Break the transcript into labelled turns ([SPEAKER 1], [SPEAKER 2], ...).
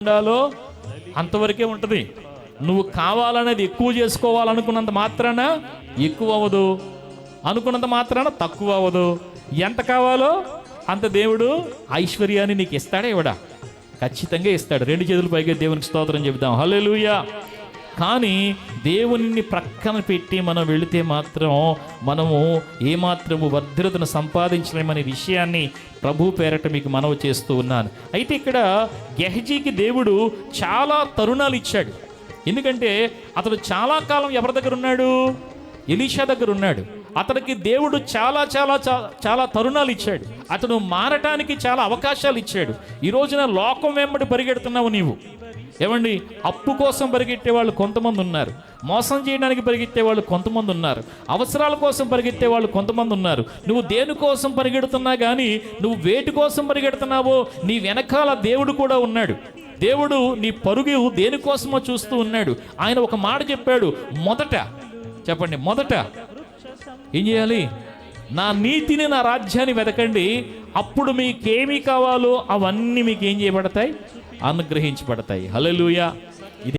[SPEAKER 1] ఉండాలో అంతవరకే ఉంటుంది. నువ్వు కావాలనేది ఎక్కువ చేసుకోవాలనుకున్నంత మాత్రాన ఎక్కువ అవ్వదు, అనుకున్నంత మాత్రాన తక్కువ అవ్వదు. ఎంత కావాలో అంత దేవుడు ఐశ్వర్యాన్ని నీకు ఇస్తాడా? ఇవ్వడా? ఖచ్చితంగా ఇస్తాడు. రెండు చేతులు పైగా దేవునికి స్తోత్రం చెబుదాం, హల్లెలూయా. కానీ దేవుని ప్రక్కన పెట్టి మనం వెళితే మాత్రం మనము ఏమాత్రము భద్రతను సంపాదించలేమనే విషయాన్ని ప్రభు పేరట మీకు మనవి చేస్తూ ఉన్నాను. అయితే ఇక్కడ గెహజీకి దేవుడు చాలా తరుణాలు ఇచ్చాడు. ఎందుకంటే అతడు చాలా కాలం ఎవరి దగ్గర ఉన్నాడు? ఎలీషా దగ్గర ఉన్నాడు. అతడికి దేవుడు చాలా చాలా చాలా తరుణాలు ఇచ్చాడు. అతడు మారటానికి చాలా అవకాశాలు ఇచ్చాడు. ఈ రోజున లోకం వెంబడి పరిగెడుతున్నావు నీవు. ఏమండి, అప్పు కోసం పరిగెట్టే వాళ్ళు కొంతమంది ఉన్నారు, మోసం చేయడానికి పరిగెత్తే వాళ్ళు కొంతమంది ఉన్నారు, అవసరాల కోసం పరిగెత్తే వాళ్ళు కొంతమంది ఉన్నారు. నువ్వు దేనికోసం పరిగెడుతున్నా కానీ నువ్వు వేటి కోసం పరిగెడుతున్నావో నీ వెనకాల దేవుడు కూడా ఉన్నాడు. దేవుడు నీ పరుగు దేనికోసమో చూస్తూ ఉన్నాడు. ఆయన ఒక మాట చెప్పాడు, మొదట చెప్పండి, మొదట ఏం చేయాలి? నా నీతిని, నా రాజ్యాన్ని వెతకండి, అప్పుడు మీకేమి కావాలో అవన్నీ మీకు ఏం చేయబడతాయి? అనుగ్రహించబడతాయి. హల్లెలూయా.